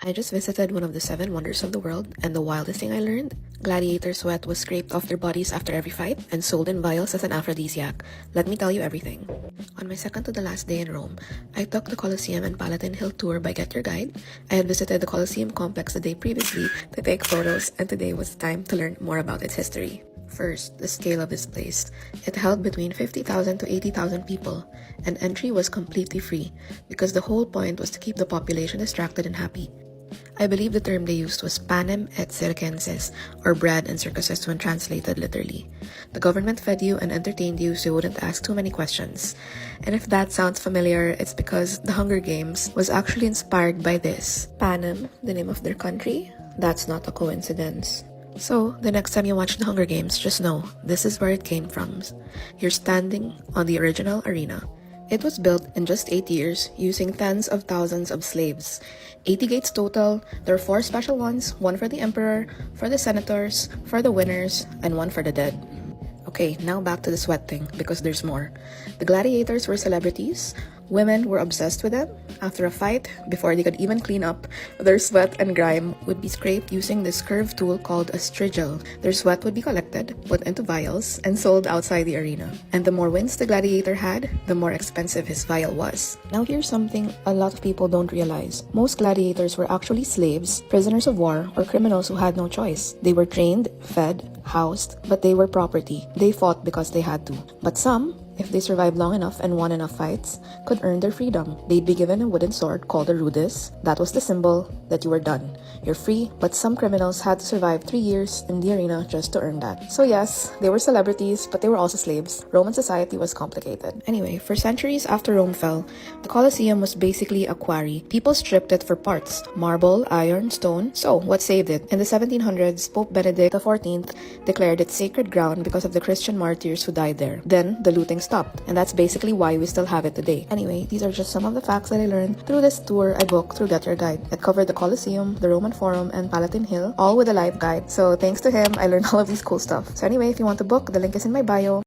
I just visited one of the 7 wonders of the world, and the wildest thing I learned? Gladiator sweat was scraped off their bodies after every fight and sold in vials as an aphrodisiac. Let me tell you everything. On my second to the last day in Rome, I took the Colosseum and Palatine Hill tour by Get Your Guide. I had visited the Colosseum complex the day previously to take photos, and today was the time to learn more about its history. First, the scale of this place. It held between 50,000 to 80,000 people, and entry was completely free because the whole point was to keep the population distracted and happy. I believe the term they used was panem et circenses, or bread and circuses when translated literally. The government fed you and entertained you so you wouldn't ask too many questions. And if that sounds familiar, it's because the Hunger Games was actually inspired by this. Panem, the name of their country? That's not a coincidence. So, the next time you watch the Hunger Games, just know, this is where it came from. You're standing on the original arena. It was built in just 8 years, using tens of thousands of slaves. 80 gates total. There are 4 special ones, one for the emperor, for the senators, for the winners, and one for the dead. Okay, now back to the sweat thing, because there's more. The gladiators were celebrities. Women were obsessed with them. After a fight, before they could even clean up, their sweat and grime would be scraped using this curved tool called a strigil. Their sweat would be collected, put into vials, and sold outside the arena. And the more wins the gladiator had, the more expensive his vial was. Now here's something a lot of people don't realize. Most gladiators were actually slaves, prisoners of war, or criminals who had no choice. They were trained, fed, housed, but they were property. They fought because they had to. But some, if they survived long enough and won enough fights, could earn their freedom. They'd be given a wooden sword called a rudis. That was the symbol that you were done. You're free, but some criminals had to survive 3 years in the arena just to earn that. So yes, they were celebrities, but they were also slaves. Roman society was complicated. Anyway, for centuries after Rome fell, the Colosseum was basically a quarry. People stripped it for parts: marble, iron, stone. So, what saved it? In the 1700s, Pope Benedict XIV declared it sacred ground because of the Christian martyrs who died there. Then, the looting stopped, and that's basically why we still have it today. Anyway, these are just some of the facts that I learned through this tour I booked through Get Your Guide. It covered the Colosseum, the Roman Forum, and Palatine Hill, all with a live guide. So thanks to him, I learned all of these cool stuff. So anyway, if you want to book, the link is in my bio.